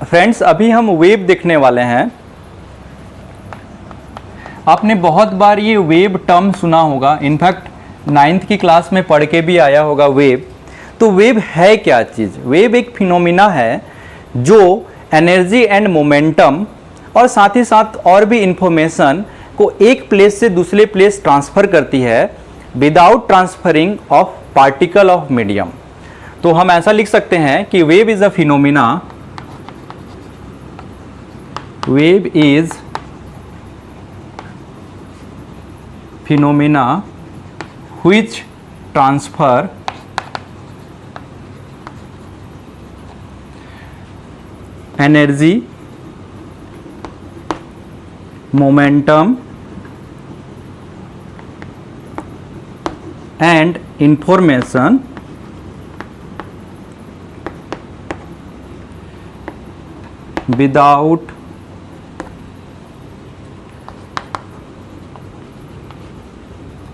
Friends, अभी हम wave देखने वाले हैं। आपने बहुत बार ये वेव टर्म सुना होगा, इनफैक्ट 9th की क्लास में पढ़ के भी आया होगा वेव। तो वेव है क्या चीज़? वेव एक फिनोमिना है जो एनर्जी एंड मोमेंटम और साथ ही साथ और भी इंफॉर्मेशन को एक प्लेस से दूसरे प्लेस ट्रांसफ़र करती है without transferring of particle of medium. तो हम ऐसा लिख सकते हैं कि wave is a phenomena, wave is phenomena which transfer energy, momentum and information without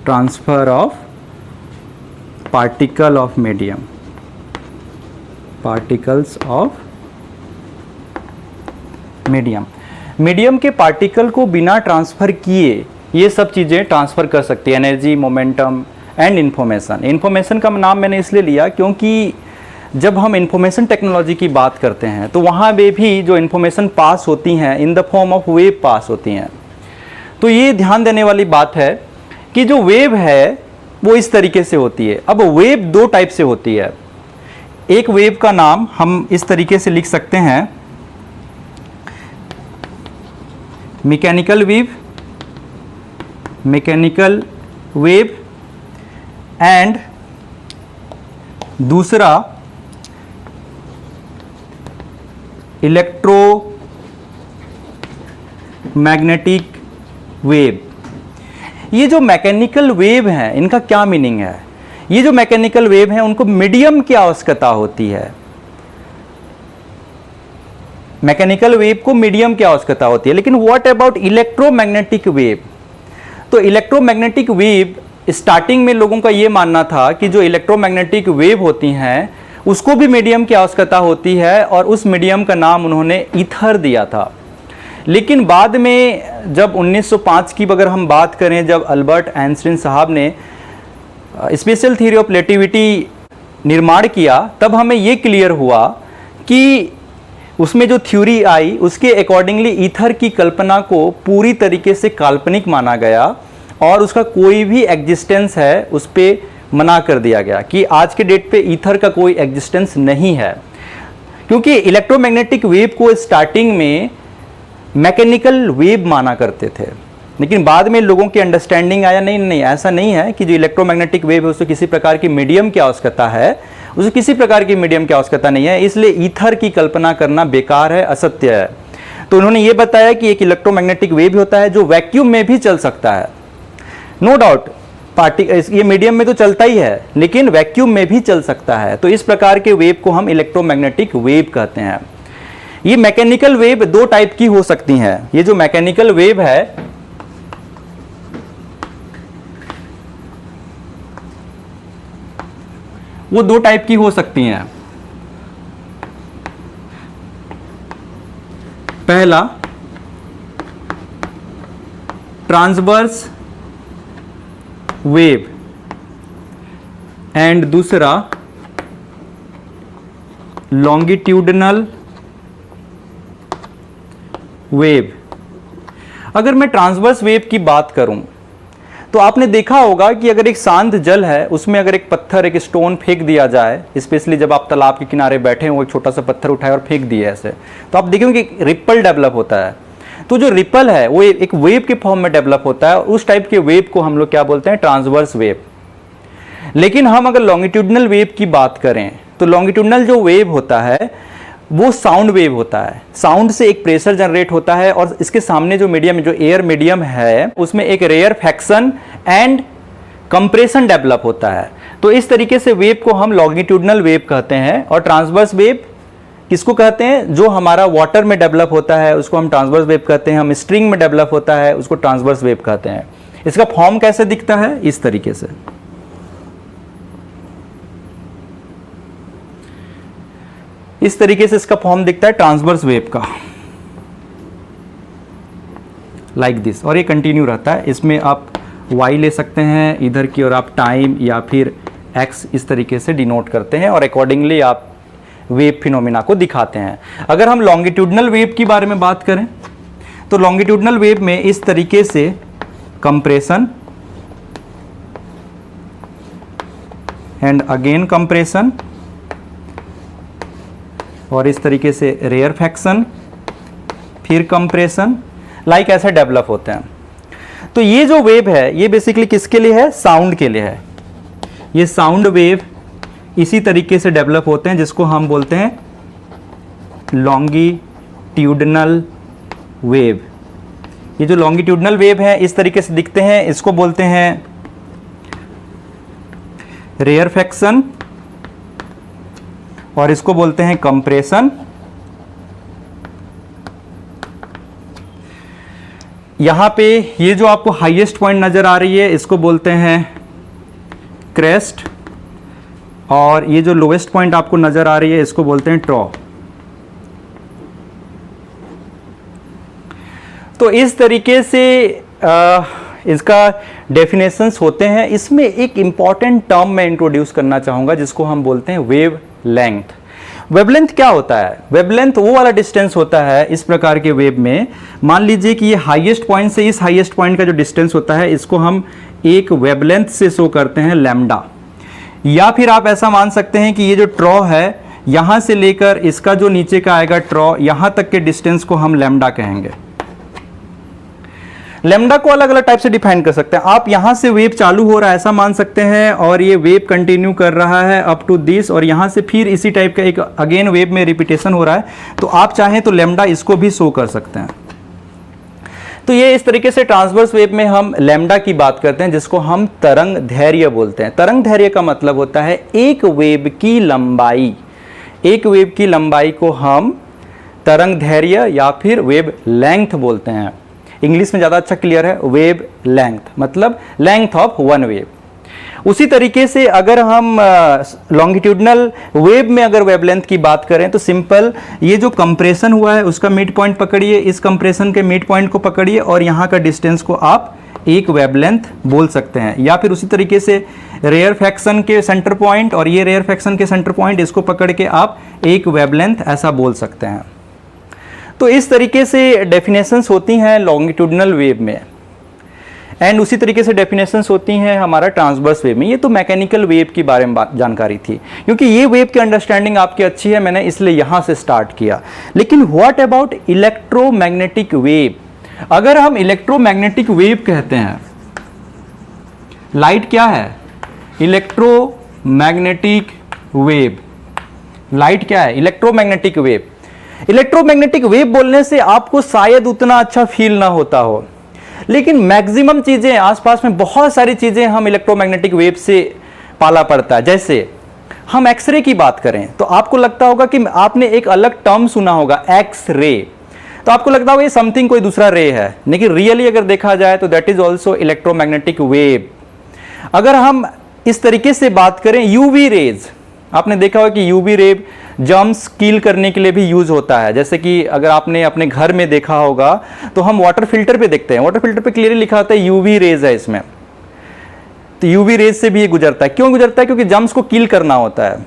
transfer of particle of medium, particles of medium. Medium के पार्टिकल को बिना ट्रांसफर किए ये सब चीज़ें ट्रांसफर कर सकती है, energy, momentum and information. Information का नाम मैंने इसलिए लिया क्योंकि जब हम इंफॉर्मेशन टेक्नोलॉजी की बात करते हैं तो वहाँ वे भी जो इंफॉर्मेशन पास होती हैं in the form of wave pass होती हैं। तो ये ध्यान देने वाली बात है कि जो वेव है वो इस तरीके से होती है। अब वेव दो टाइप से होती है। एक वेव का नाम हम इस तरीके से लिख सकते हैं, mechanical wave, mechanical wave, and दूसरा इलेक्ट्रोमैग्नेटिक वेव। ये जो मैकेनिकल वेव हैं इनका क्या मीनिंग है? ये जो मैकेनिकल वेव हैं उनको मीडियम की आवश्यकता होती है। मैकेनिकल वेव को मीडियम की आवश्यकता होती है। लेकिन व्हाट अबाउट इलेक्ट्रोमैग्नेटिक वेव? तो इलेक्ट्रोमैग्नेटिक वेव स्टार्टिंग में लोगों का ये मानना था कि जो इलेक्ट्रोमैग्नेटिक वेव होती हैं उसको भी मीडियम की आवश्यकता होती है और उस मीडियम का नाम उन्होंने ईथर दिया था। लेकिन बाद में जब 1905 की अगर हम बात करें, जब अल्बर्ट आइंस्टीन साहब ने स्पेशल थ्योरी ऑफ रिलेटिविटी निर्माण किया, तब हमें ये क्लियर हुआ कि उसमें जो थ्योरी आई उसके अकॉर्डिंगली ईथर की कल्पना को पूरी तरीके से काल्पनिक माना गया और उसका कोई भी एग्जिस्टेंस है उस पर मना कर दिया गया कि आज के डेट पे ईथर का कोई एग्जिस्टेंस नहीं है। क्योंकि इलेक्ट्रोमैग्नेटिक वेव को स्टार्टिंग में मैकेनिकल वेव माना करते थे, लेकिन बाद में लोगों की अंडरस्टैंडिंग आया नहीं ऐसा नहीं है कि जो इलेक्ट्रोमैग्नेटिक वेव है उसको किसी प्रकार की मीडियम की आवश्यकता है, उसको किसी प्रकार की मीडियम की आवश्यकता नहीं है, इसलिए ईथर की कल्पना करना बेकार है, असत्य है। तो उन्होंने ये बताया कि एक इलेक्ट्रोमैग्नेटिक वेव होता है जो वैक्यूम में भी चल सकता है। नो डाउट ये मीडियम में तो चलता ही है लेकिन वैक्यूम में भी चल सकता है। तो इस प्रकार के वेव को हम इलेक्ट्रोमैग्नेटिक वेव कहते हैं। ये मैकेनिकल वेव दो टाइप की हो सकती हैं। ये जो मैकेनिकल वेव है वो दो टाइप की हो सकती हैं। पहला ट्रांसवर्स वेव एंड दूसरा लॉन्गिट्यूडनल वेव। अगर मैं ट्रांसवर्स वेव की बात करूं तो आपने देखा होगा कि अगर एक शांत जल है उसमें अगर एक पत्थर, एक स्टोन फेंक दिया जाए, स्पेशली जब आप तालाब के किनारे बैठे हो, एक छोटा सा पत्थर उठाए और फेंक दिए ऐसे, तो आप देखेंगे कि रिपल डेवलप होता है। तो जो रिपल है वो एक वेव के फॉर्म में डेवलप होता है। उस टाइप के वेव को हम लोग क्या बोलते हैं? Transverse wave. लेकिन हम अगर लॉन्गिट्यूडनल वेव की बात करें तो लॉन्गिट्यूडनल जो वेव होता है वो साउंड वेव होता है। साउंड से एक प्रेशर जनरेट होता है और इसके सामने जो मीडियम, जो एयर मीडियम है, उसमें एक रेयरफैक्शन एंड कंप्रेशन डेवलप होता है। तो इस तरीके से वेव को हम लॉन्गिट्यूडनल वेव कहते हैं। और ट्रांसवर्स वेव किसको कहते हैं? जो हमारा वाटर में डेवलप होता है उसको हम ट्रांसवर्स वेव कहते हैं। हम स्ट्रिंग में डेवलप होता है उसको ट्रांसवर्स वेव कहते हैं। इसका फॉर्म कैसे दिखता है? इस तरीके से। इस तरीके से इसका फॉर्म दिखता है ट्रांसवर्स वेव का, लाइक दिस, और ये कंटिन्यू रहता है। इसमें आप y ले सकते हैं इधर की, और आप टाइम या फिर x इस तरीके से डिनोट करते हैं और अकॉर्डिंगली आप वेव फिनोमिना को दिखाते हैं। अगर हम लॉन्गिट्यूडनल वेव की बारे में बात करें तो लॉन्गिट्यूडनल वेव में इस तरीके से कंप्रेशन एंड अगेन कंप्रेशन, और इस तरीके से रेयरफैक्शन, फिर कंप्रेशन, लाइक ऐसे डेवलप होते हैं। तो ये जो वेव है ये बेसिकली किसके लिए है? साउंड के लिए है। ये साउंड वेव इसी तरीके से डेवलप होते हैं, जिसको हम बोलते हैं लॉन्गिट्यूडनल वेव। ये जो लॉन्गिट्यूडनल वेव है इस तरीके से दिखते हैं, इसको बोलते हैं रेयरफैक्शन, और इसको बोलते हैं कंप्रेशन। यहां पे ये जो आपको हाईएस्ट पॉइंट नजर आ रही है इसको बोलते हैं क्रेस्ट, और ये जो लोएस्ट पॉइंट आपको नजर आ रही है इसको बोलते हैं ट्रॉ। तो इस तरीके से इसका डेफिनेशंस होते हैं। इसमें एक इंपॉर्टेंट टर्म मैं इंट्रोड्यूस करना चाहूंगा जिसको हम बोलते हैं वेव लेंथ। वेवलेंथ क्या होता है? वेवलेंथ वो वाला डिस्टेंस होता है इस प्रकार के वेव में, मान लीजिए कि ये हाईएस्ट पॉइंट से इस हाईएस्ट पॉइंट का जो डिस्टेंस होता है इसको हम एक वेवलेंथ से शो करते हैं लैम्डा, या फिर आप ऐसा मान सकते हैं कि ये जो ट्रॉ है यहां से लेकर इसका जो नीचे का आएगा ट्रॉ, यहां तक के डिस्टेंस को हम लैम्डा कहेंगे। लैम्डा को अलग अलग टाइप से डिफाइन कर सकते हैं। आप यहां से वेव चालू हो रहा है ऐसा मान सकते हैं, और ये वेव कंटिन्यू कर रहा है अप टू दिस, और यहां से फिर इसी टाइप का एक अगेन वेव में रिपीटेशन हो रहा है, तो आप चाहें तो लैम्डा इसको भी शो कर सकते हैं। तो ये इस तरीके से ट्रांसवर्स वेव में हम लैम्डा की बात करते हैं, जिसको हम तरंग दैर्घ्य बोलते हैं। तरंग दैर्घ्य का मतलब होता है एक वेव की लंबाई। एक वेव की लंबाई को हम तरंग दैर्घ्य या फिर वेव लेंथ बोलते हैं। इंग्लिश में ज़्यादा अच्छा क्लियर है, वेव लेंथ मतलब लेंथ ऑफ वन वेव। उसी तरीके से अगर हम लॉन्गिट्यूडनल वेव में अगर वेवलेंथ की बात करें तो सिंपल, ये जो कंप्रेशन हुआ है उसका मिड पॉइंट पकड़िए, इस कंप्रेशन के मिड पॉइंट को पकड़िए, और यहाँ का डिस्टेंस को आप एक वेवलेंथ बोल सकते हैं। या फिर उसी तरीके से रेयरफैक्शन के सेंटर पॉइंट और ये रेयरफैक्शन के सेंटर पॉइंट, इसको पकड़ के आप एक वेवलेंथ ऐसा बोल सकते हैं। तो इस तरीके से डेफिनेशंस होती हैं लॉन्गिट्यूडनल वेव में, एंड उसी तरीके से डेफिनेशंस होती हैं हमारा ट्रांसवर्स वेव में। ये तो मैकेनिकल वेव की बारे में जानकारी थी, क्योंकि ये वेव की अंडरस्टैंडिंग आपकी अच्छी है, मैंने इसलिए यहाँ से स्टार्ट किया। लेकिन व्हाट अबाउट इलेक्ट्रोमैग्नेटिक वेव? अगर हम इलेक्ट्रोमैग्नेटिक वेव कहते हैं, लाइट क्या है? Electromagnetic wave. लाइट क्या है? Electromagnetic wave. इलेक्ट्रोमैग्नेटिक वेव बोलने से आपको शायद उतना अच्छा फील ना होता हो, लेकिन मैक्सिमम चीजें आसपास में बहुत सारी चीजें हम इलेक्ट्रोमैग्नेटिक वेव से पाला पड़ता है। जैसे हम एक्सरे की बात करें तो आपको लगता होगा कि आपने एक अलग टर्म सुना होगा, एक्स रे, तो आपको लगता होगा ये समथिंग कोई दूसरा रे है, लेकिन रियली अगर देखा जाए तो that is also electromagnetic wave. अगर हम इस तरीके से बात करें यूवी रेज, आपने देखा होगा कि यूवी रे जर्म्स किल करने के लिए भी यूज होता है। जैसे कि अगर आपने अपने घर में देखा होगा तो हम वाटर फिल्टर पे देखते हैं, वाटर फिल्टर पे क्लियरली लिखा होता है यूवी रेज है इसमें, तो यूवी रेज से भी ये गुजरता है। क्यों गुजरता है? क्योंकि जर्म्स को किल करना होता है।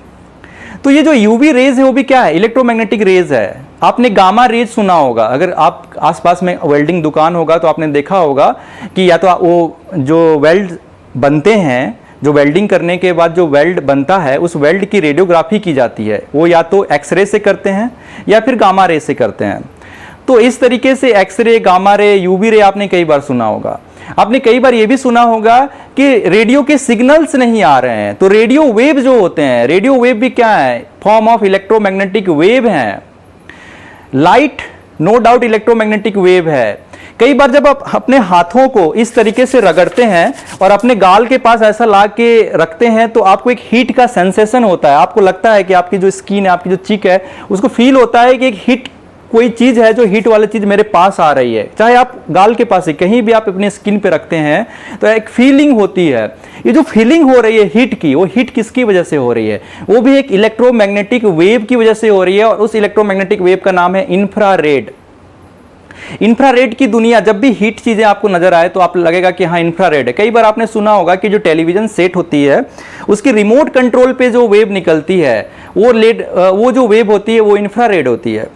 तो ये जो यूवी रेज है वो भी क्या है? इलेक्ट्रोमैग्नेटिक रेज है। आपने गामा रेज सुना होगा, अगर आप आसपास में वेल्डिंग दुकान होगा तो आपने देखा होगा कि या तो वो जो वेल्ड बनते हैं, जो वेल्डिंग करने के बाद जो वेल्ड बनता है उस वेल्ड की रेडियोग्राफी की जाती है, वो या तो एक्सरे से करते हैं या फिर गामा रे से करते हैं। तो इस तरीके से x ray, gamma ray, UV ray आपने कई बार सुना होगा। आपने कई बार ये भी सुना होगा कि रेडियो के सिग्नल्स नहीं आ रहे हैं, तो रेडियो वेव जो होते हैं, रेडियो वेव भी क्या है? फॉर्म ऑफ इलेक्ट्रोमैग्नेटिक वेव है। Light no doubt electromagnetic wave है। कई बार जब आप अपने हाथों को इस तरीके से रगड़ते हैं और अपने गाल के पास ऐसा ला के रखते हैं तो आपको एक हीट का सेंसेशन होता है। आपको लगता है कि आपकी जो स्किन है, आपकी जो चिक है, उसको फील होता है कि एक हीट कोई चीज है जो हीट वाली चीज मेरे पास आ रही है, चाहे आप गाल के पास ही कहीं भी आप अपने स्किन पे रखते हैं, तो एक फीलिंग होती है। ये जो फीलिंग हो रही है हीट की, वो हीट किसकी वजह से हो रही है? वो भी एक इलेक्ट्रोमैग्नेटिक वेव की वजह से हो रही है, और उस इलेक्ट्रोमैग्नेटिक वेव का नाम है इंफ्रारेड। इंफ्रारेड की दुनिया, जब भी हीट चीजें आपको नजर आए तो आप लगेगा कि हाँ इंफ्रारेड है। कई बार आपने सुना होगा कि जो टेलीविजन सेट होती है उसकी रिमोट कंट्रोल पे जो वेव निकलती है वो जो वेव होती है वो इंफ्रारेड होती है।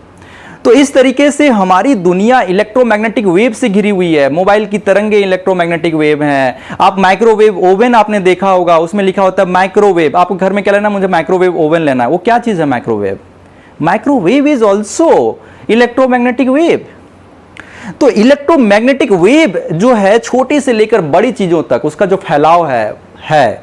तो इस तरीके से हमारी दुनिया इलेक्ट्रोमैग्नेटिक वेव से घिरी हुई है। मोबाइल की तरंगे इलेक्ट्रोमैग्नेटिक वेव हैं। आप माइक्रोवेव ओवन आपने देखा होगा, उसमें लिखा होता है माइक्रोवेव। आपको घर में क्या लेना, मुझे माइक्रोवेव ओवन लेना है। वो क्या चीज है microwave? Microwave is also electromagnetic wave. तो इलेक्ट्रोमैग्नेटिक वेव जो है छोटी से लेकर बड़ी चीजों तक उसका जो फैलाव है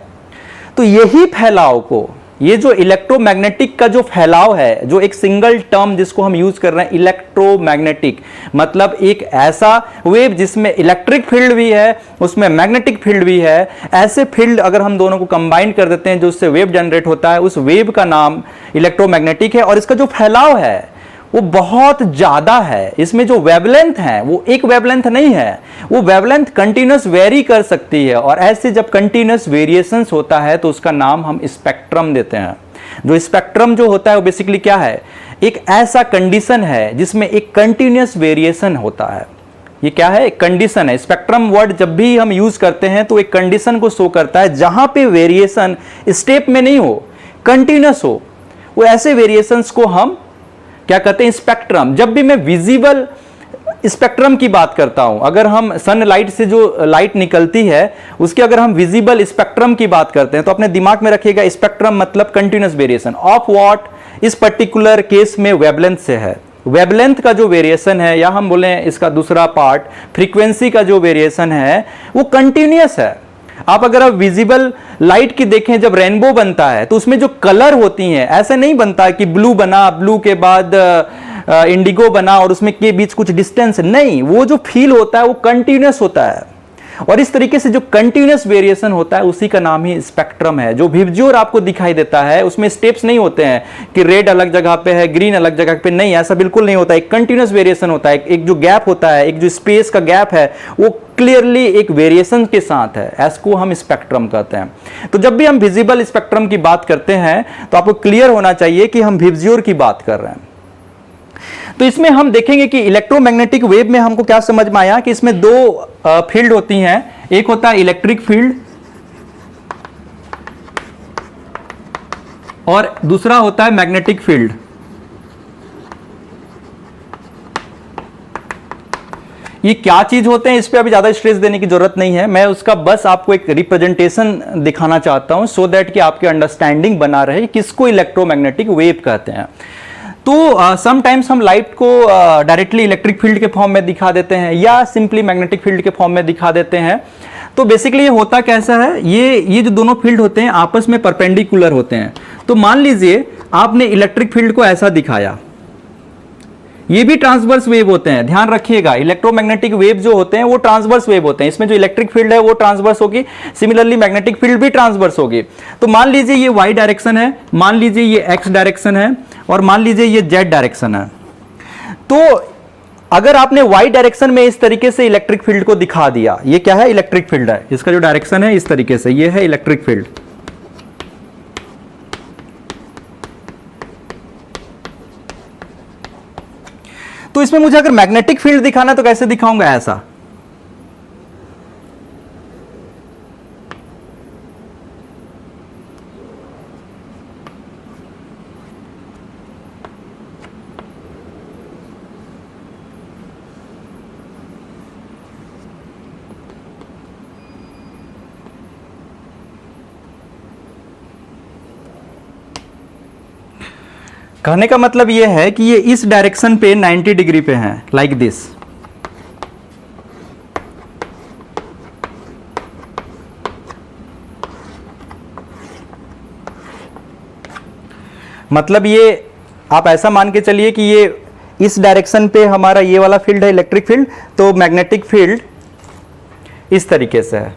तो यही फैलाव को, ये जो इलेक्ट्रोमैग्नेटिक का जो फैलाव है, जो एक सिंगल टर्म जिसको हम यूज कर रहे हैं इलेक्ट्रोमैग्नेटिक, मतलब एक ऐसा वेव जिसमें इलेक्ट्रिक फील्ड भी है, उसमें मैग्नेटिक फील्ड भी है। ऐसे फील्ड अगर हम दोनों को कंबाइन कर देते हैं जो उससे वेव जनरेट होता है, उस वेव का नाम इलेक्ट्रोमैग्नेटिक है। और इसका जो फैलाव है वो बहुत ज्यादा है। इसमें जो वेवलेंथ है वो एक वेवलेंथ नहीं है, वो वेवलेंथ कंटिन्यूअस वेरी कर सकती है। और ऐसे जब कंटिन्यूअस वेरिएशंस होता है तो उसका नाम हम स्पेक्ट्रम देते हैं। जो स्पेक्ट्रम जो होता है वो बेसिकली क्या है? एक ऐसा कंडीशन है जिसमें एक कंटिन्यूअस वेरिएशन होता है। ये क्या है? एक कंडीशन है। स्पेक्ट्रम वर्ड जब भी हम यूज करते हैं तो एक कंडीशन को शो करता है जहां पे वेरिएशन स्टेप में नहीं हो, कंटिन्यूअस हो। वो ऐसे वेरिएशंस को हम क्या कहते हैं? स्पेक्ट्रम। जब भी मैं विजिबल स्पेक्ट्रम की बात करता हूं, अगर हम सनलाइट से जो लाइट निकलती है उसके अगर हम विजिबल स्पेक्ट्रम की बात करते हैं तो अपने दिमाग में रखिएगा स्पेक्ट्रम मतलब कंटिन्यूअस वेरिएशन ऑफ व्हाट? इस पर्टिकुलर केस में वेवलेंथ से है। वेवलेंथ का जो वेरिएशन है, या हम बोले इसका दूसरा पार्ट फ्रीक्वेंसी का जो वेरिएशन है वो कंटिन्यूअस है। आप अगर आप विजिबल लाइट की देखें, जब रेनबो बनता है तो उसमें जो कलर होती हैं, ऐसे नहीं बनता कि ब्लू बना, ब्लू के बाद इंडिगो बना और उसमें के बीच कुछ डिस्टेंस नहीं। वो जो फील होता है वो कंटिन्यूअस होता है। और इस तरीके से जो कंटिन्यूअस वेरिएशन होता है उसी का नाम ही स्पेक्ट्रम है। जो विबज्योर आपको दिखाई देता है उसमें स्टेप्स नहीं होते हैं कि रेड अलग जगह पे है, ग्रीन अलग जगह पे, नहीं, ऐसा बिल्कुल नहीं होता। एक कंटिन्यूअस वेरिएशन होता है। एक जो गैप होता है, एक जो स्पेस का गैप है, वो क्लियरली एक वेरिएशन के साथ है। इसको हम स्पेक्ट्रम कहते हैं। तो जब भी हम विजिबल स्पेक्ट्रम की बात करते हैं तो आपको क्लियर होना चाहिए कि हम विबज्योर की बात कर रहे हैं। तो इसमें हम देखेंगे कि इलेक्ट्रोमैग्नेटिक वेव में हमको क्या समझ में आया कि इसमें दो फील्ड होती हैं। एक होता है इलेक्ट्रिक फील्ड और दूसरा होता है मैग्नेटिक फील्ड। ये क्या चीज होते हैं इस पे अभी ज्यादा स्ट्रेस देने की जरूरत नहीं है। मैं उसका बस आपको एक रिप्रेजेंटेशन दिखाना चाहता हूं सो दैट कि आपकी अंडरस्टैंडिंग बना रहे किसको इलेक्ट्रोमैग्नेटिक वेव कहते हैं। तो समटाइम्स हम लाइट को डायरेक्टली इलेक्ट्रिक फील्ड के फॉर्म में दिखा देते हैं या सिंपली मैग्नेटिक फील्ड के फॉर्म में दिखा देते हैं। तो बेसिकली ये होता कैसा है, ये जो दोनों फील्ड होते हैं आपस में परपेंडिकुलर होते हैं। तो मान लीजिए आपने इलेक्ट्रिक फील्ड को ऐसा दिखाया, ये भी ट्रांसवर्स वेव होते हैं। ध्यान रखिएगा, इलेक्ट्रोमैग्नेटिक वेव जो होते हैं वो ट्रांसवर्स वेव होते हैं। इसमें जो इलेक्ट्रिक फील्ड है वो ट्रांसवर्स होगी, सिमिलरली मैग्नेटिक फील्ड भी ट्रांसवर्स होगी। तो मान लीजिए ये वाई डायरेक्शन है, मान लीजिए ये एक्स डायरेक्शन है और मान लीजिए ये जेड डायरेक्शन है। तो अगर आपने वाई डायरेक्शन में इस तरीके से इलेक्ट्रिक फील्ड को दिखा दिया, ये क्या है? इलेक्ट्रिक फील्ड है। इसका जो डायरेक्शन है इस तरीके से, ये है इलेक्ट्रिक फील्ड। तो इसमें मुझे अगर मैग्नेटिक फील्ड दिखाना तो कैसे दिखाऊंगा? ऐसा। कहने का मतलब यह है कि ये इस डायरेक्शन पे 90 डिग्री पे है, लाइक दिस। मतलब ये आप ऐसा मान के चलिए कि ये इस डायरेक्शन पे हमारा ये वाला फील्ड है इलेक्ट्रिक फील्ड, तो मैग्नेटिक फील्ड इस तरीके से है।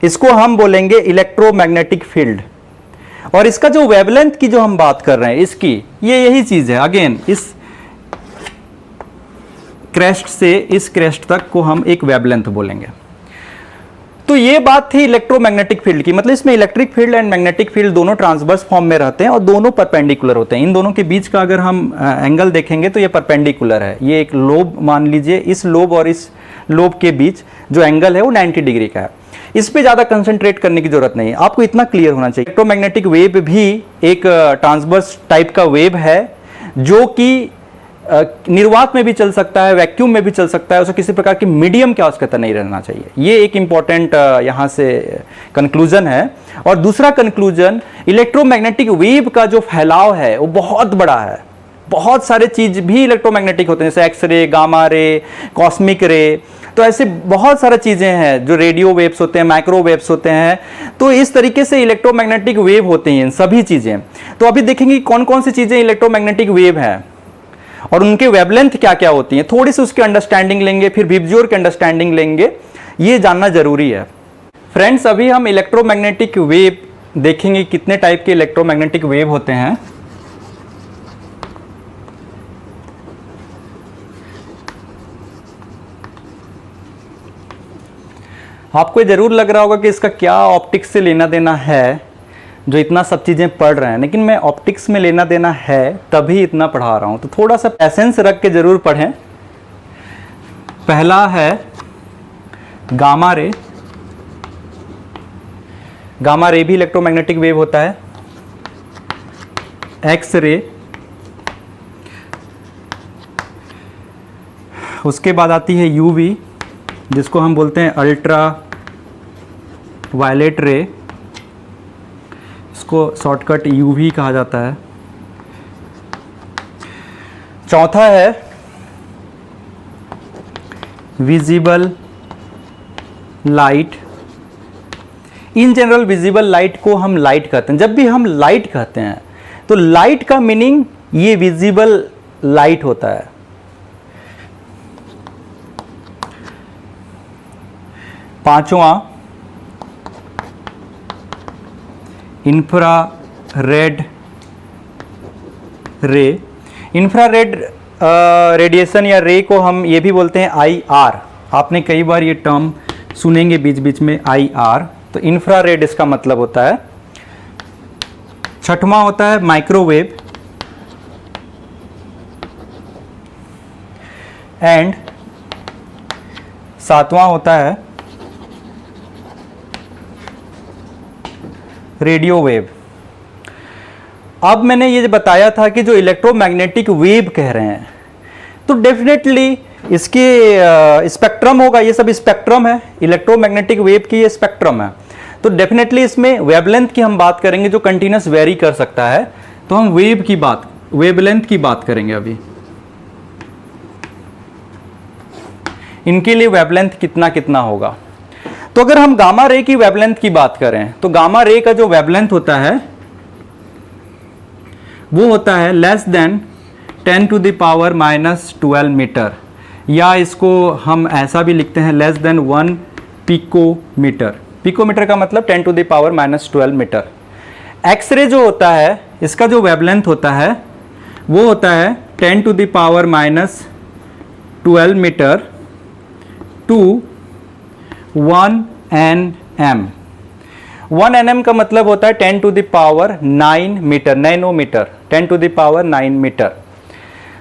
इसको हम बोलेंगे इलेक्ट्रोमैग्नेटिक फील्ड। और इसका जो वेवलेंथ की जो हम बात कर रहे हैं इसकी, ये यही चीज है। अगेन क्रेस्ट से इस क्रेस्ट तक को हम एक वेवलेंथ बोलेंगे। तो ये बात थी इलेक्ट्रोमैग्नेटिक फील्ड की, मतलब इसमें electric field and magnetic field दोनों ट्रांसवर्स फॉर्म में रहते हैं और दोनों परपेंडिकुलर होते हैं। इन दोनों के बीच का अगर हम एंगल देखेंगे तो ये परपेंडिकुलर है। ये एक लोब मान लीजिए, इस लोब और इस लोब के बीच जो एंगल है वो 90 डिग्री का है। इस पे ज़्यादा कंसंट्रेट करने की जरूरत नहीं है, आपको इतना क्लियर होना चाहिए। इलेक्ट्रोमैग्नेटिक वेव भी एक ट्रांसवर्स टाइप का वेव है जो कि निर्वात में भी चल सकता है, वैक्यूम में भी चल सकता है, उसे किसी प्रकार की मीडियम की आवश्यकता नहीं रहना चाहिए। ये एक इंपॉर्टेंट यहाँ से कंक्लूजन है। और दूसरा कंक्लूजन, इलेक्ट्रोमैग्नेटिक वेव का जो फैलाव है वो बहुत बड़ा है। बहुत सारे चीज भी इलेक्ट्रोमैग्नेटिक होते हैं, जैसे एक्सरे, गामा रे, कॉस्मिक रे, तो ऐसे बहुत सारी चीजें हैं जो रेडियो वेव्स होते हैं, माइक्रोवेव्स होते हैं। तो इस तरीके से इलेक्ट्रोमैग्नेटिक वेव होते हैं सभी चीजें। तो अभी देखेंगे कौन कौन सी चीजें इलेक्ट्रोमैग्नेटिक वेव हैं और उनके वेवलेंथ क्या क्या होती हैं, थोड़ी सी उसकी अंडरस्टैंडिंग लेंगे, फिर विबज्योर की अंडरस्टैंडिंग लेंगे। ये जानना जरूरी है फ्रेंड्स। अभी हम इलेक्ट्रोमैग्नेटिक वेव देखेंगे, कितने टाइप के इलेक्ट्रोमैग्नेटिक वेव होते हैं। आपको ये जरूर लग रहा होगा कि इसका क्या ऑप्टिक्स से लेना देना है, जो इतना सब चीज़ें पढ़ रहे हैं, लेकिन मैं ऑप्टिक्स में लेना देना है तभी इतना पढ़ा रहा हूं, तो थोड़ा सा पैसेंस रख के जरूर पढ़ें। पहला है गामा रे। गामा रे भी इलेक्ट्रोमैग्नेटिक वेव होता है। एक्स रे, उसके बाद आती है यूवी, जिसको हम बोलते हैं अल्ट्रा वायलेट रे, इसको शॉर्टकट यूवी कहा जाता है। चौथा है visible light. In general visible light को हम लाइट कहते हैं। जब भी हम लाइट कहते हैं तो लाइट का मीनिंग ये विजिबल लाइट होता है। पांचवा इंफ्रारेड रे। इंफ्रारेड रेडिएशन या रे को हम ये भी बोलते हैं IR। आपने कई बार ये टर्म सुनेंगे बीच बीच में, IR। तो इंफ्रारेड इसका मतलब होता है। छठवां होता है माइक्रोवेव एंड सातवां होता है रेडियो वेव। अब मैंने ये बताया था कि जो इलेक्ट्रोमैग्नेटिक वेव कह रहे हैं तो डेफिनेटली इसके स्पेक्ट्रम होगा। ये सब स्पेक्ट्रम है, इलेक्ट्रोमैग्नेटिक वेव की ये स्पेक्ट्रम है। तो डेफिनेटली इसमें वेवलेंथ की हम बात करेंगे जो कंटिन्यूस वेरी कर सकता है। तो हम वेवलेंथ की बात करेंगे अभी। इनके लिए वेवलेंथ कितना कितना होगा। तो अगर हम गामा रे की वेवलेंथ की बात करें तो गामा रे का जो वेवलेंथ होता है वो होता है लेस देन 10⁻⁻12 मीटर, या इसको हम ऐसा भी लिखते हैं लेस देन 1 पिकोमीटर। पिकोमीटर का मतलब 10⁻⁻12 मीटर। एक्सरे जो होता है इसका जो वेवलेंथ होता है वो होता है 10⁻12 मीटर टू 1 nm। 1 nm का मतलब होता है 10⁹ metre, nanometre, 10⁹ metre.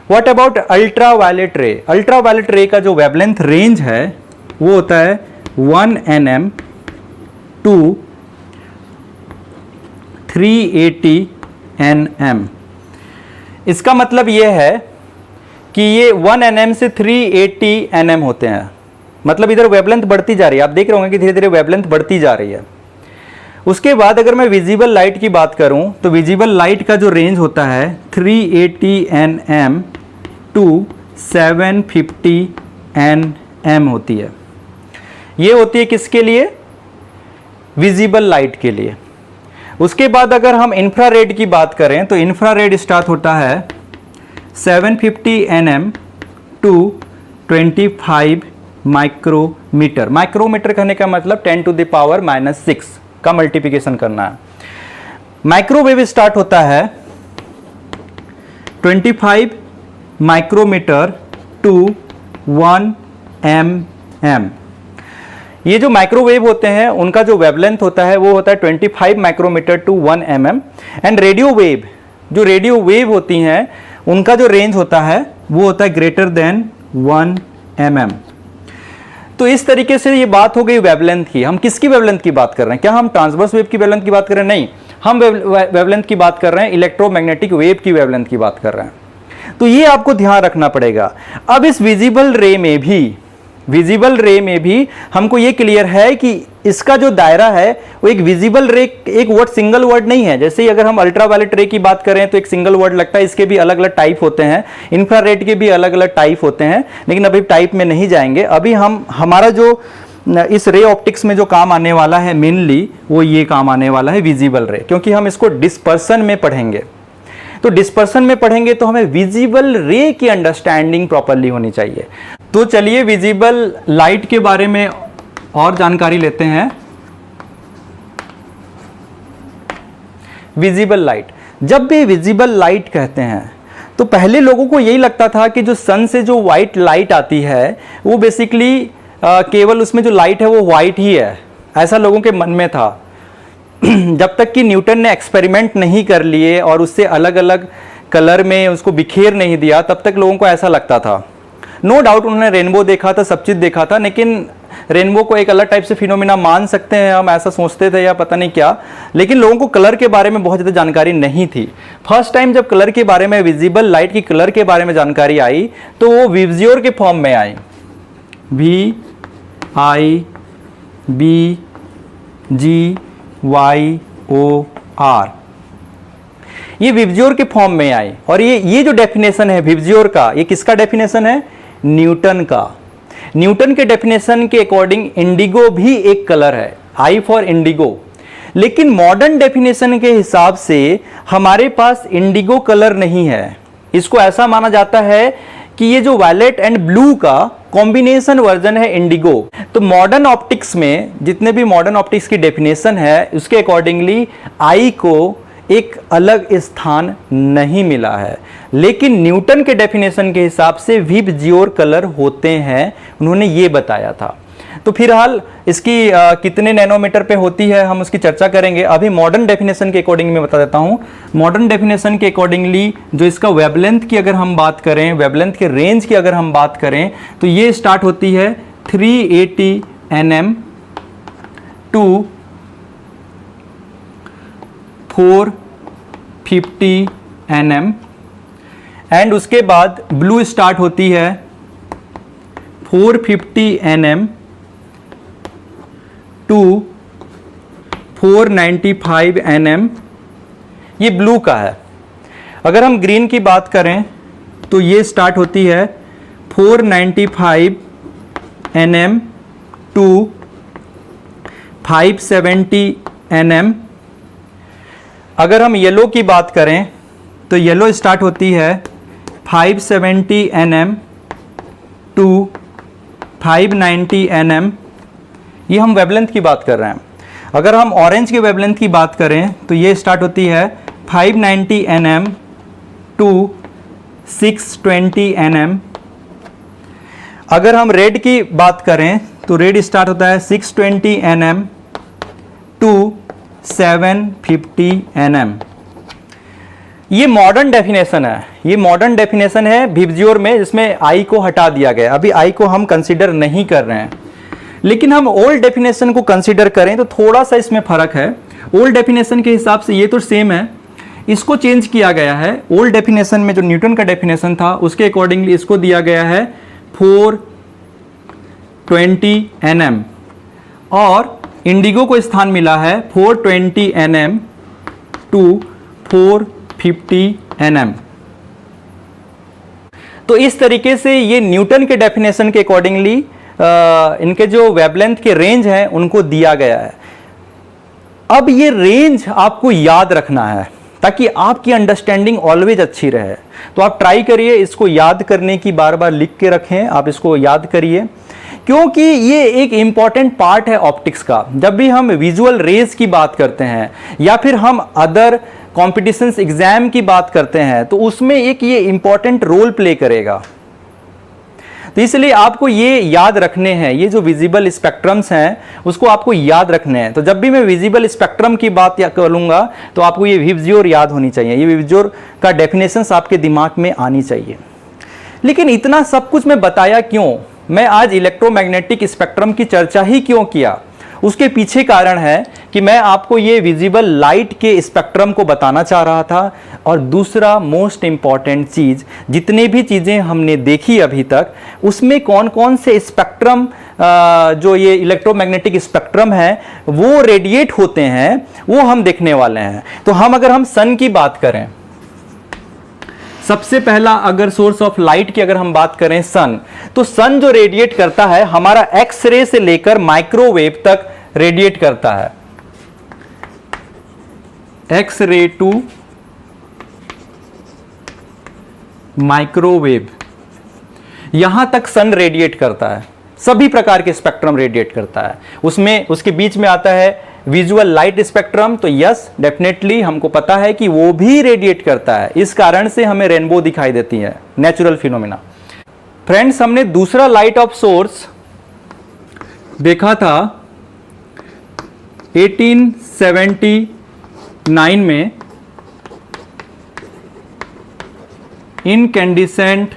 What about ultra violet ray? Ultra violet ray का जो वेवलेंथ रेंज है वो होता है 1 nm टू 380 nm। इसका मतलब ये है कि ये 1 nm से 380 nm होते हैं। मतलब इधर वेवलेंथ बढ़ती जा रही है, आप देख रहे होंगे कि धीरे धीरे वेवलेंथ बढ़ती जा रही है। उसके बाद अगर मैं विजिबल लाइट की बात करूं तो विजिबल लाइट का जो रेंज होता है 380 nm टू 750 nm होती है। ये होती है किसके लिए? विजिबल लाइट के लिए। उसके बाद अगर हम इंफ्रारेड की बात करें तो इंफ्रारेड स्टार्ट होता है 750 nm टू 25 माइक्रोमीटर। माइक्रोमीटर कहने का मतलब 10⁻⁻6 का मल्टीप्लिकेशन करना है। माइक्रोवेव स्टार्ट होता है 25 माइक्रोमीटर टू 1 mm। ये जो माइक्रोवेव होते हैं उनका जो वेवलेंथ होता है वो होता है 25 micrometre to 1 mm। And radio wave, जो रेडियो वेव होती हैं उनका जो रेंज होता है वो होता है ग्रेटर देन 1 mm। तो इस तरीके से ये बात हो गई वेवलेंथ की। हम किसकी वेवलेंथ की बात कर रहे हैं? क्या हम ट्रांसवर्स वेव की वेवलेंथ की बात कर रहे हैं? नहीं, हम वेवलेंथ की बात कर रहे हैं, इलेक्ट्रोमैग्नेटिक वेव की वेवलेंथ की बात कर रहे हैं। तो ये आपको ध्यान रखना पड़ेगा। अब इस विजिबल रे में भी हमको ये क्लियर है कि इसका जो दायरा है वो एक विजिबल रे, एक वर्ड सिंगल वर्ड नहीं है। जैसे ही अगर हम अल्ट्रावायलेट रे की बात करें तो एक सिंगल वर्ड लगता है, इसके भी अलग अलग टाइप होते हैं, इंफ्रारेड के भी अलग अलग टाइप होते हैं, लेकिन अभी टाइप में नहीं जाएंगे। अभी हमारा जो इस रे ऑप्टिक्स में जो काम आने वाला है मेनली वो ये काम आने वाला है विजिबल रे, क्योंकि हम इसको डिस्पर्सन में पढ़ेंगे। तो डिस्पर्सन में पढ़ेंगे तो हमें विजिबल रे की अंडरस्टैंडिंग प्रॉपरली होनी चाहिए। तो चलिए विजिबल लाइट के बारे में और जानकारी लेते हैं। विजिबल लाइट, जब भी विजिबल लाइट कहते हैं तो पहले लोगों को यही लगता था कि जो सन से जो व्हाइट लाइट आती है वो बेसिकली केवल उसमें जो लाइट है वो व्हाइट ही है, ऐसा लोगों के मन में था। जब तक कि न्यूटन ने एक्सपेरिमेंट नहीं कर लिए और उससे अलग अलग कलर में उसको बिखेर नहीं दिया, तब तक लोगों को ऐसा लगता था। नो डाउट उन्होंने रेनबो देखा था, सब चीज़ देखा था, लेकिन रेनबो को एक अलग टाइप से फिनोमिना मान सकते हैं हम, ऐसा सोचते थे या पता नहीं क्या। लेकिन लोगों को कलर के बारे में बहुत ज़्यादा जानकारी नहीं थी। फर्स्ट टाइम जब कलर के बारे में, विजिबल लाइट की कलर के बारे में जानकारी आई तो वो विबज्योर के फॉर्म में आई, VIBGYOR, ये विबज्योर के फॉर्म में आई। और ये जो डेफिनेशन है विबज्योर का, ये किसका डेफिनेशन है? न्यूटन का। न्यूटन के डेफिनेशन के अकॉर्डिंग इंडिगो भी एक कलर है, I फॉर इंडिगो। लेकिन मॉडर्न डेफिनेशन के हिसाब से हमारे पास इंडिगो कलर नहीं है। इसको ऐसा माना जाता है कि ये जो वायलेट एंड ब्लू का कॉम्बिनेशन वर्जन है इंडिगो। तो मॉडर्न ऑप्टिक्स में जितने भी मॉडर्न ऑप्टिक्स की डेफिनेशन है उसके अकॉर्डिंगली आई को एक अलग स्थान नहीं मिला है, लेकिन न्यूटन के डेफिनेशन के हिसाब से विबज्योर कलर होते हैं, उन्होंने ये बताया था। तो फिलहाल इसकी कितने नैनोमीटर पे होती है हम उसकी चर्चा करेंगे। अभी मॉडर्न डेफिनेशन के अकॉर्डिंग मैं बता देता हूँ। मॉडर्न डेफिनेशन के अकॉर्डिंगली जो इसका वेवलेंथ की अगर हम बात करें, वेवलेंथ के रेंज की अगर हम बात करें तो ये स्टार्ट होती है 380 nm टू 450 nm, एंड उसके बाद ब्लू स्टार्ट होती है 450 nm टू 495 nm, ये ब्लू का है। अगर हम ग्रीन की बात करें तो ये स्टार्ट होती है 495 nm टू 570 nm। अगर हम येलो की बात करें तो येलो स्टार्ट होती है 570 nm टू 590 nm, ये हम वेवलेंथ की बात कर रहे हैं। अगर हम ऑरेंज के वेवलेंथ की बात करें तो ये स्टार्ट होती है 590 nm टू 620 nm। अगर हम रेड की बात करें तो रेड स्टार्ट होता है 620 nm टू 750 nm। ये मॉडर्न डेफिनेशन है, ये मॉडर्न डेफिनेशन है विबज्योर में, जिसमें आई को हटा दिया गया। अभी आई को हम कंसीडर नहीं कर रहे हैं, लेकिन हम ओल्ड डेफिनेशन को कंसीडर करें तो थोड़ा सा इसमें फर्क है। ओल्ड डेफिनेशन के हिसाब से ये तो सेम है, इसको चेंज किया गया है। ओल्ड डेफिनेशन में जो न्यूटन का डेफिनेशन था उसके अकॉर्डिंगली इसको दिया गया है 420 nm, और इंडिगो को स्थान मिला है 420 nm टू 450 nm। तो इस तरीके से ये न्यूटन के डेफिनेशन के अकॉर्डिंगली इनके जो वेवलेंथ के रेंज हैं उनको दिया गया है। अब ये रेंज आपको याद रखना है ताकि आपकी अंडरस्टैंडिंग ऑलवेज अच्छी रहे। तो आप ट्राई करिए इसको याद करने की, बार बार लिख के रखें, आप इसको याद करिए, क्योंकि ये एक इंपॉर्टेंट पार्ट है ऑप्टिक्स का। जब भी हम विजुअल रेज की बात करते हैं या फिर हम अदर कॉम्पिटिशन्स एग्जाम की बात करते हैं तो उसमें एक ये इंपॉर्टेंट रोल प्ले करेगा। तो इसलिए आपको ये याद रखने हैं, ये जो विजिबल स्पेक्ट्रम्स हैं उसको आपको याद रखने हैं। तो जब भी मैं विजिबल स्पेक्ट्रम की बात करूंगा तो आपको ये विबज्योर याद होनी चाहिए, ये विबज्योर का डेफिनेशंस आपके दिमाग में आनी चाहिए। लेकिन इतना सब कुछ मैं बताया क्यों, मैं आज इलेक्ट्रोमैग्नेटिक स्पेक्ट्रम की चर्चा ही क्यों किया, उसके पीछे कारण है कि मैं आपको ये विजिबल लाइट के स्पेक्ट्रम को बताना चाह रहा था। और दूसरा मोस्ट इंपॉर्टेंट चीज, जितने भी चीजें हमने देखी अभी तक उसमें कौन कौन से स्पेक्ट्रम जो ये इलेक्ट्रोमैग्नेटिक स्पेक्ट्रम है वो रेडिएट होते हैं, वो हम देखने वाले हैं। तो अगर हम सन की बात करें, सबसे पहला अगर सोर्स ऑफ लाइट की अगर हम बात करें सन, तो सन जो रेडिएट करता है हमारा एक्स रे से लेकर माइक्रोवेव तक रेडिएट करता है। एक्स रे टू माइक्रोवेव, यहां तक सन रेडिएट करता है, सभी प्रकार के स्पेक्ट्रम रेडिएट करता है। उसमें उसके बीच में आता है विजुअल लाइट स्पेक्ट्रम, तो यस डेफिनेटली हमको पता है कि वो भी रेडिएट करता है, इस कारण से हमें रेनबो दिखाई देती है, नेचुरल फिनोमेना। फ्रेंड्स, हमने दूसरा लाइट ऑफ सोर्स देखा था 1879 में, इनकैंडिसेंट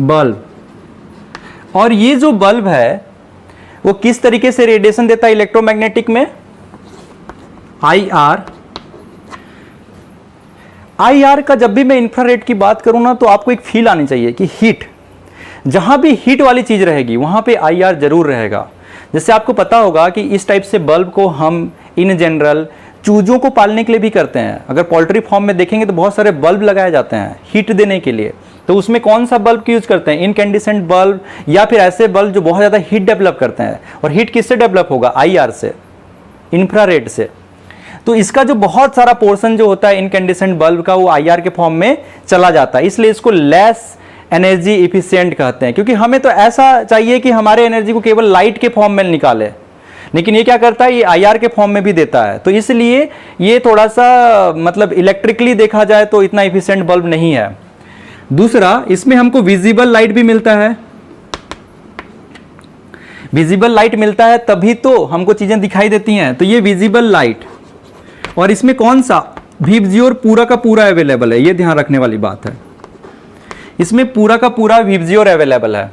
बल्ब। और ये जो बल्ब है वो किस तरीके से रेडिएशन देता है इलेक्ट्रोमैग्नेटिक में, IR। IR का जब भी मैं इंफ्रारेड की बात करूं ना तो आपको एक फील आनी चाहिए कि हीट, जहां भी हीट वाली चीज रहेगी वहां पे IR जरूर रहेगा। जैसे आपको पता होगा कि इस टाइप से बल्ब को हम इन जनरल चूजों को पालने के लिए भी करते हैं। अगर पोल्ट्री फार्म में देखेंगे तो बहुत सारे बल्ब लगाए जाते हैं हीट देने के लिए। तो उसमें कौन सा बल्ब की यूज करते हैं, इनकैंडिसेंट बल्ब या फिर ऐसे बल्ब जो बहुत ज्यादा हीट डेवलप करते हैं। और हीट किससे डेवलप होगा, IR से, इंफ्रारेड से। तो इसका जो बहुत सारा पोर्शन जो होता है इनकैंडिसेंट बल्ब का वो IR के फॉर्म में चला जाता है, इसलिए इसको लेस एनर्जी इफिशिएंट कहते हैं। क्योंकि हमें तो ऐसा चाहिए कि हमारे एनर्जी को केवल लाइट के फॉर्म में निकाले, लेकिन ये क्या करता है, ये IR के फॉर्म में भी देता है। तो इसलिए ये थोड़ा सा मतलब इलेक्ट्रिकली देखा जाए तो इतना इफिशिएंट बल्ब नहीं है। दूसरा, इसमें हमको विजिबल लाइट भी मिलता है। विजिबल लाइट मिलता है तभी तो हमको चीजें दिखाई देती हैं। तो ये विजिबल लाइट, और इसमें कौन सा, विबज्योर पूरा का पूरा अवेलेबल है, ये ध्यान रखने वाली बात है। इसमें पूरा का पूरा विबज्योर अवेलेबल है।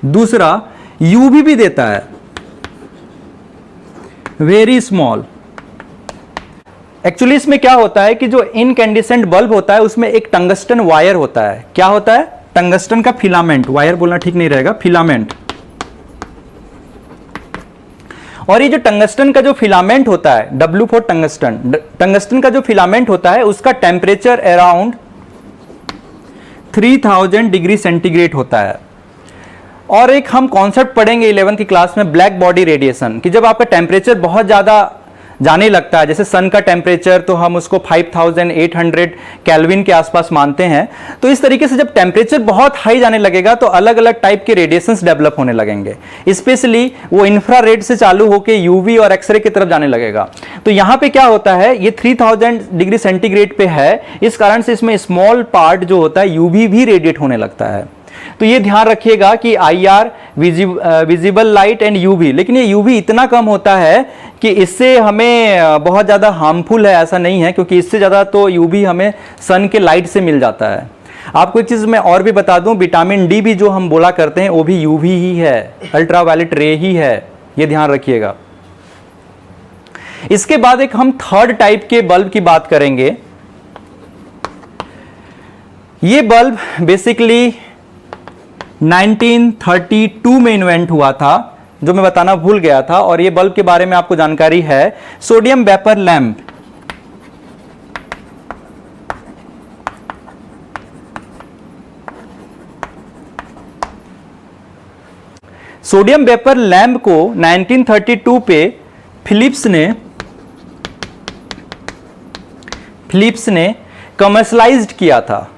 दूसरा, UV भी देता है, वेरी स्मॉल। एक्चुअली इसमें क्या होता है कि जो इनकैंडिसेंट बल्ब होता है उसमें एक टंगस्टन वायर होता है। क्या होता है, टंगस्टन का फिलामेंट, वायर बोलना ठीक नहीं रहेगा, फिलामेंट। और ये जो टंगस्टन का जो फिलामेंट होता है, W फॉर टंगस्टन, टंगस्टन का जो फिलामेंट होता है उसका टेम्परेचर अराउंड 3000 डिग्री सेंटीग्रेड होता है। और एक हम कॉन्सेप्ट पढ़ेंगे 11th की क्लास में, ब्लैक बॉडी रेडिएशन, कि जब आपका टेम्परेचर बहुत ज़्यादा जाने लगता है, जैसे सन का टेम्परेचर तो हम उसको 5800 केल्विन के आसपास मानते हैं। तो इस तरीके से जब टेम्परेचर बहुत हाई जाने लगेगा तो अलग अलग टाइप के रेडिएशंस डेवलप होने लगेंगे। स्पेशली वो इंफ्रारेड से चालू होकर UV और एक्सरे की तरफ जाने लगेगा। तो यहाँ पे क्या होता है, ये 3000 डिग्री सेंटीग्रेड पे है, इस कारण से इसमें स्मॉल पार्ट जो होता है UV भी रेडिएट होने लगता है। तो ये ध्यान रखिएगा कि IR, visible light and UV, लेकिन ये UV इतना कम होता है कि इससे हमें बहुत ज़्यादा हार्मफुल है ऐसा नहीं है, क्योंकि इससे ज़्यादा तो UV हमें सन के लाइट से मिल जाता है। आपको एक चीज़ मैं और भी बता दूं, विटामिन D भी जो हम बोला करते हैं वो भी UV ही है, अल्ट्रावायलेट रे ही है, ये ध्यान रखिएगा। इसके बाद एक हम थर्ड टाइप के बल्ब की बात करेंगे। ये बल्ब बेसिकली 1932 में इन्वेंट हुआ था, जो मैं बताना भूल गया था। और ये बल्ब के बारे में आपको जानकारी है, sodium vapour lamp. Sodium vapour lamp को 1932 पे फिलिप्स ने कमर्शलाइज्ड किया था।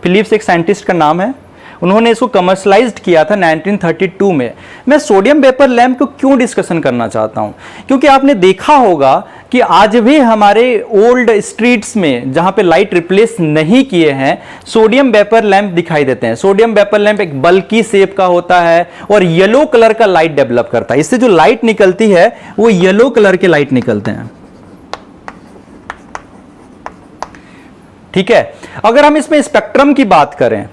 फिलिप्स एक साइंटिस्ट का नाम है, उन्होंने इसको कमर्शलाइज्ड किया था 1932 में। मैं सोडियम वेपर लैंप को क्यों डिस्कशन करना चाहता हूं, क्योंकि आपने देखा होगा कि आज भी हमारे ओल्ड स्ट्रीट्स में जहां पे लाइट रिप्लेस नहीं किए हैं, सोडियम वेपर लैंप दिखाई देते हैं। सोडियम वेपर लैंप एक बल्कि शेप का होता है और येलो कलर का लाइट डेवलप करता है। इससे जो लाइट निकलती है वो येलो कलर के लाइट निकलते हैं। ठीक है, अगर हम इसमें स्पेक्ट्रम की बात करें,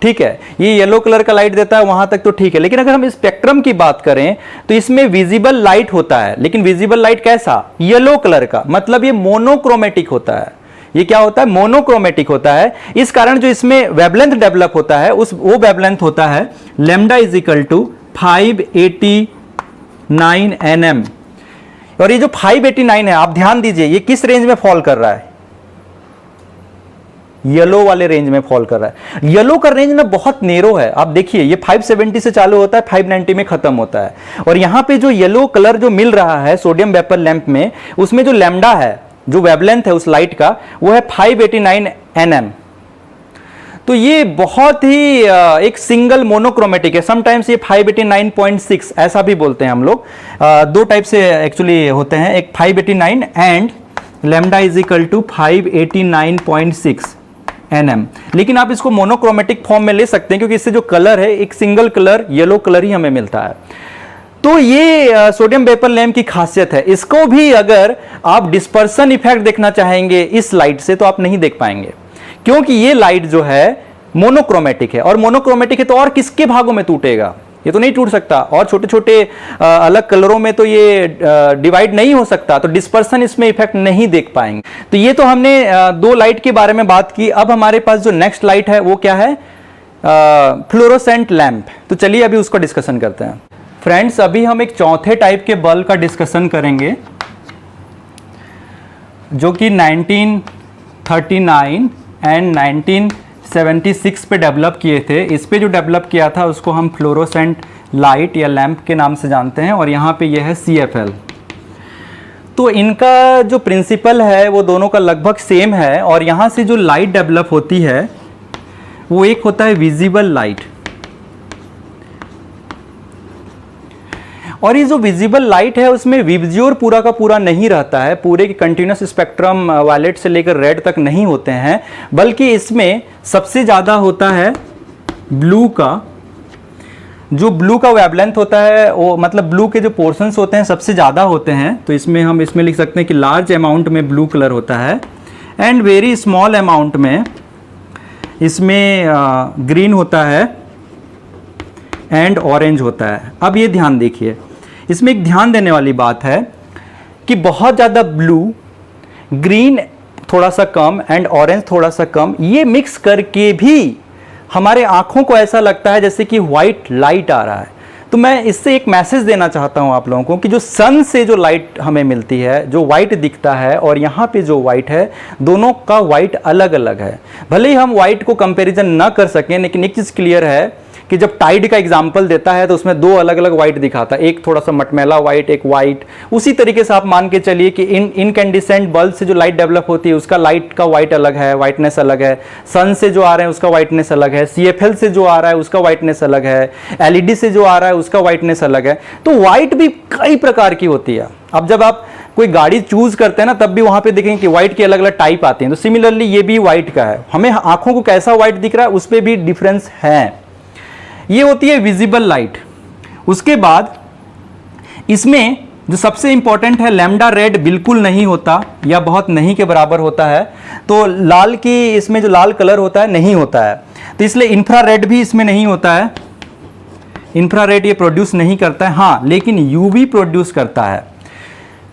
ठीक है, ये येलो कलर का लाइट देता है वहां तक तो ठीक है, लेकिन अगर हम स्पेक्ट्रम की बात करें तो इसमें विजिबल लाइट होता है, लेकिन विजिबल लाइट कैसा? येलो कलर का, मतलब ये मोनोक्रोमेटिक होता है। ये क्या होता है? मोनोक्रोमेटिक होता है। इस कारण जो इसमें वेवलेंथ डेवलप होता है वो वेवलेंथ होता है lambda is equal to 589 nm। और ये जो 589 है, आप ध्यान दीजिए, ये किस रेंज में फॉल कर रहा है? येलो वाले रेंज में फॉल कर रहा है। येलो का रेंज ना बहुत नेरो है। आप देखिए, ये 570 से चालू होता है, 590 में खत्म होता है। और यहां पे जो येलो कलर जो मिल रहा है सोडियम वेपर लैंप में, उसमें जो लैम्डा है, जो वेवलेंथ है उस लाइट का, वो है 589 nm। तो ये बहुत ही एक सिंगल मोनोक्रोमेटिक है। समटाइम्स ये 589.6 ऐसा भी बोलते हैं हम लोग। दो टाइप से एक्चुअली होते हैं, एक 589 and lambda is equal to 589.6 nm। लेकिन आप इसको मोनोक्रोमेटिक फॉर्म में ले सकते हैं क्योंकि इससे जो कलर है एक सिंगल कलर येलो कलर ही हमें मिलता है। तो ये सोडियम वेपर लैंप की खासियत है। इसको भी अगर आप डिस्पर्सन इफेक्ट देखना चाहेंगे इस लाइट से तो आप नहीं देख पाएंगे, क्योंकि ये लाइट जो है मोनोक्रोमेटिक है, और मोनोक्रोमेटिक है तो और किसके भागों में टूटेगा? ये तो नहीं टूट सकता, और छोटे छोटे अलग कलरों में तो ये डिवाइड नहीं हो सकता, तो डिस्पर्सन इसमें इफेक्ट नहीं देख पाएंगे। तो ये तो हमने दो लाइट के बारे में बात की। अब हमारे पास जो नेक्स्ट लाइट है वो क्या है? Fluorescent lamp. तो चलिए अभी उसको डिस्कशन करते हैं। फ्रेंड्स, अभी हम एक चौथे टाइप के बल्ब का डिस्कशन करेंगे जो कि 1939 एंड 1976 पे डेवलप किए थे। इस पे जो डेवलप किया था उसको हम फ्लोरोसेंट लाइट या लैंप के नाम से जानते हैं, और यहाँ पे यह है CFL। तो इनका जो प्रिंसिपल है वो दोनों का लगभग सेम है, और यहाँ से जो लाइट डेवलप होती है वो एक होता है विजिबल लाइट। और ये जो विजिबल लाइट है उसमें विबज्योर पूरा का पूरा नहीं रहता है, पूरे के कंटिन्यूस स्पेक्ट्रम वायलेट से लेकर रेड तक नहीं होते हैं, बल्कि इसमें सबसे ज़्यादा होता है ब्लू का। जो ब्लू का वेवलेंथ होता है वो, मतलब ब्लू के जो पोर्शंस होते हैं सबसे ज़्यादा होते हैं। तो इसमें हम इसमें लिख सकते हैं कि लार्ज अमाउंट में ब्लू कलर होता है, एंड वेरी स्मॉल अमाउंट में इसमें ग्रीन होता है एंड ऑरेंज होता है। अब ये ध्यान देखिए, इसमें एक ध्यान देने वाली बात है कि बहुत ज़्यादा ब्लू, ग्रीन थोड़ा सा कम एंड ऑरेंज थोड़ा सा कम, ये मिक्स करके भी हमारे आंखों को ऐसा लगता है जैसे कि वाइट लाइट आ रहा है। तो मैं इससे एक मैसेज देना चाहता हूं आप लोगों को कि जो सन से जो लाइट हमें मिलती है, जो वाइट दिखता है और यहाँ पे जो वाइट है, दोनों का वाइट अलग अलग है। भले ही हम वाइट को कंपैरिजन ना कर सकें, लेकिन एक चीज़ क्लियर है कि जब टाइड का एग्जाम्पल देता है तो उसमें दो अलग अलग वाइट दिखाता है, एक थोड़ा सा मटमैला वाइट, एक वाइट। उसी तरीके से आप मान के चलिए कि इनकैंडिसेंट बल्ब से जो लाइट डेवलप होती है उसका लाइट का वाइट अलग है, वाइटनेस अलग है। सन से जो आ रहे हैं उसका वाइटनेस अलग है, CFL से जो आ रहा है उसका वाइटनेस अलग है, LED से जो आ रहा है उसका वाइटनेस अलग है। तो वाइट भी कई प्रकार की होती है। अब जब आप कोई गाड़ी चूज करते हैं ना, तब भी वहां पे देखेंगे कि व्हाइट की अलग अलग टाइप आती हैं। तो सिमिलरली ये भी व्हाइट का है, हमें आंखों को कैसा व्हाइट दिख रहा है उस पर भी डिफरेंस है। ये होती है विजिबल लाइट। उसके बाद इसमें जो सबसे इंपॉर्टेंट है, लैम्डा रेड बिल्कुल नहीं होता या बहुत नहीं के बराबर होता है। तो लाल की, इसमें जो लाल कलर होता है नहीं होता है, तो इसलिए इंफ्रारेड भी इसमें नहीं होता है। इंफ्रारेड ये प्रोड्यूस नहीं करता है, हाँ, लेकिन यूवी प्रोड्यूस करता है।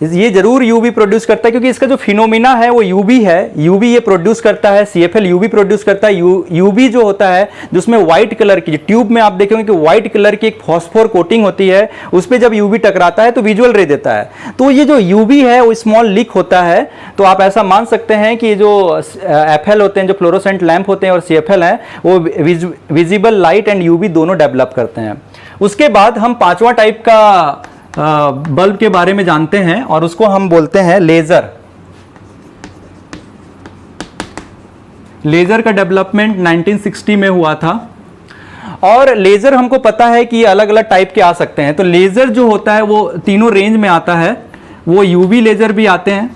ये जरूर यूवी प्रोड्यूस करता है क्योंकि इसका जो फिनोमिना है वो यूवी है। यूवी ये प्रोड्यूस करता है, CFL यूवी प्रोड्यूस करता है। यूवी जो होता है जिसमें व्हाइट कलर की ट्यूब में आप देखेंगे कि व्हाइट कलर की एक फॉस्फोर कोटिंग होती है, उस पर जब यूवी टकराता है तो विजुअल रे देता है। तो ये जो यूवी है वो स्मॉल लीक होता है। तो आप ऐसा मान सकते हैं कि जो FL होते हैं, जो फ्लोरोसेंट लैंप होते हैं, और CFL है, वो विजिबल लाइट एंड यूवी दोनों डेवलप करते हैं। उसके बाद हम पांचवा टाइप का बल्ब के बारे में जानते हैं और उसको हम बोलते हैं लेजर। लेजर का डेवलपमेंट 1960 में हुआ था, और लेजर हमको पता है कि ये अलग अलग टाइप के आ सकते हैं। तो लेजर जो होता है वो तीनों रेंज में आता है, वो यूवी लेजर भी आते हैं,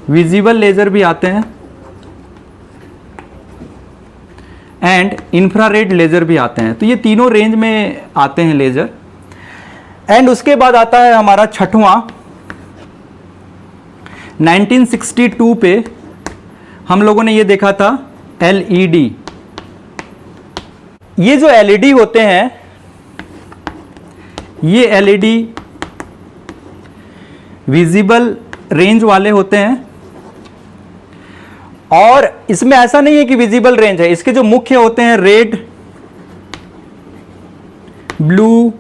विजिबल लेजर भी आते हैं एंड इंफ्रारेड लेजर भी आते हैं। तो ये तीनों रेंज में आते हैं लेजर। एंड उसके बाद आता है हमारा छठवां, 1962 पे हम लोगों ने ये देखा था एलईडी। ये जो एलईडी होते हैं, ये एलईडी विजिबल रेंज वाले होते हैं और इसमें ऐसा नहीं है कि विजिबल रेंज है। इसके जो मुख्य होते हैं रेड, ब्लू,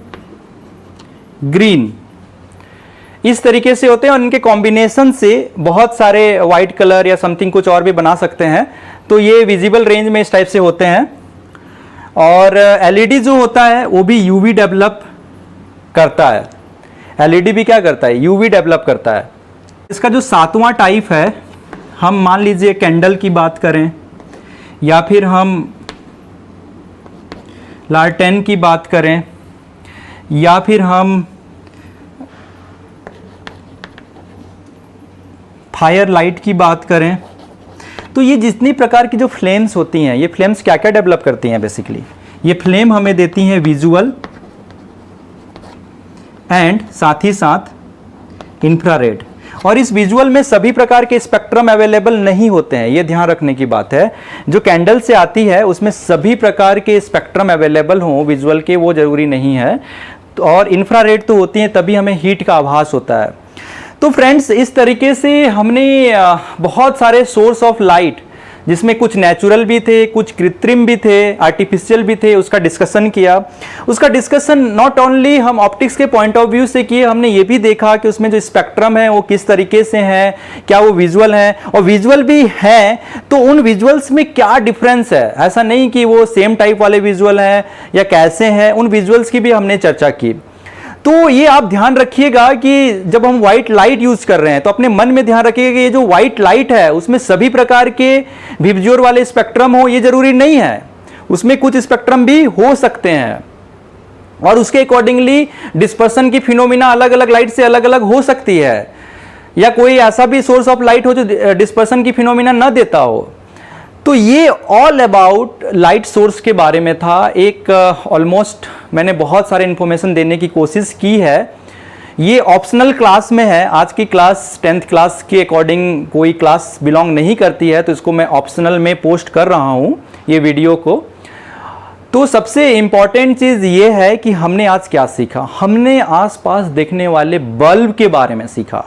ग्रीन, इस तरीके से होते हैं और इनके कॉम्बिनेशन से बहुत सारे वाइट कलर या समथिंग कुछ और भी बना सकते हैं। तो ये विजिबल रेंज में इस टाइप से होते हैं। और एलईडी जो होता है वो भी यूवी डेवलप करता है। एलईडी भी क्या करता है? यूवी डेवलप करता है। इसका जो सातवां टाइप है, हम मान लीजिए कैंडल की बात करें या फिर हम लालटेन की बात करें या फिर हम फायर लाइट की बात करें, तो ये जितनी प्रकार की जो फ्लेम्स होती हैं, ये फ्लेम्स क्या क्या डेवलप करती हैं? बेसिकली ये फ्लेम हमें देती हैं विजुअल एंड साथ ही साथ इंफ्रारेड। और इस विजुअल में सभी प्रकार के स्पेक्ट्रम अवेलेबल नहीं होते हैं, ये ध्यान रखने की बात है। जो कैंडल से आती है उसमें सभी प्रकार के स्पेक्ट्रम अवेलेबल हों विजुअल के, वो जरूरी नहीं है। और इंफ्रारेड तो होती हैं, तभी हमें हीट का आभास होता है। तो फ्रेंड्स, इस तरीके से हमने बहुत सारे सोर्स ऑफ लाइट, जिसमें कुछ नेचुरल भी थे, कुछ कृत्रिम भी थे, आर्टिफिशियल भी थे, उसका डिस्कशन किया। उसका डिस्कशन नॉट ओनली हम ऑप्टिक्स के पॉइंट ऑफ व्यू से किए, हमने ये भी देखा कि उसमें जो स्पेक्ट्रम है वो किस तरीके से है, क्या वो विजुअल है, और विजुअल भी है तो उन विजुअल्स में क्या डिफरेंस है। ऐसा नहीं कि वो सेम टाइप वाले विजुअल हैं या कैसे हैं, उन विजुअल्स की भी हमने चर्चा की। तो ये आप ध्यान रखिएगा कि जब हम व्हाइट लाइट यूज कर रहे हैं तो अपने मन में ध्यान रखिएगा कि ये जो व्हाइट लाइट है उसमें सभी प्रकार के विबज्योर वाले स्पेक्ट्रम हो, ये जरूरी नहीं है। उसमें कुछ स्पेक्ट्रम भी हो सकते हैं और उसके अकॉर्डिंगली डिस्पर्सन की फिनोमिना अलग अलग लाइट से अलग अलग हो सकती है, या कोई ऐसा भी सोर्स ऑफ लाइट हो जो डिस्पर्सन की फिनोमिना न देता हो। तो ये ऑल अबाउट लाइट सोर्स के बारे में था। एक ऑलमोस्ट मैंने बहुत सारे इंफॉर्मेशन देने की कोशिश की है। ये ऑप्शनल क्लास में है। आज की क्लास 10th क्लास के अकॉर्डिंग कोई क्लास बिलोंग नहीं करती है, तो इसको मैं ऑप्शनल में पोस्ट कर रहा हूँ ये वीडियो को। तो सबसे इम्पॉर्टेंट चीज़ ये है कि हमने आज क्या सीखा। हमने आसपास देखने वाले बल्ब के बारे में सीखा,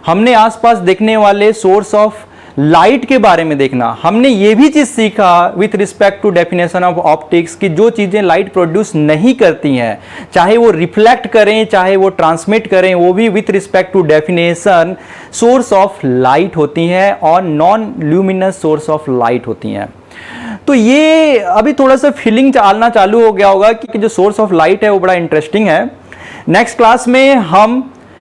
हमने आसपास देखने वाले सोर्स ऑफ लाइट के बारे में देखना। हमने ये भी चीज सीखा with respect to definition of optics कि जो चीजें लाइट प्रोड्यूस नहीं करती हैं, चाहे वो रिफ्लेक्ट करें चाहे वो ट्रांसमिट करें, वो भी with respect to definition source of light होती हैं और non luminous source of light होती हैं। तो ये अभी थोड़ा सा फीलिंग आना चालू हो गया होगा कि जो सोर्स ऑफ लाइट है वो बड़ा इंटरेस्टिंग है। नेक्स्ट क्लास में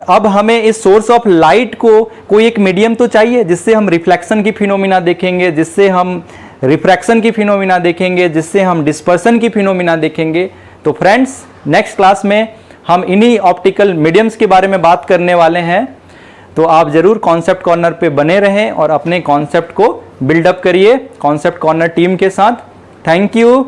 अब हमें इस सोर्स ऑफ लाइट को कोई एक मीडियम तो चाहिए जिससे हम रिफ्लेक्शन की फिनोमिना देखेंगे, जिससे हम रिफ्रैक्शन की फिनोमिना देखेंगे, जिससे हम डिस्पर्सन की फिनोमिना देखेंगे। तो फ्रेंड्स, नेक्स्ट क्लास में हम इन्हीं ऑप्टिकल मीडियम्स के बारे में बात करने वाले हैं। तो आप जरूर कॉन्सेप्ट कॉर्नर पे बने रहें और अपने कॉन्सेप्ट को बिल्डअप करिए कॉन्सेप्ट कॉर्नर टीम के साथ। Thank you.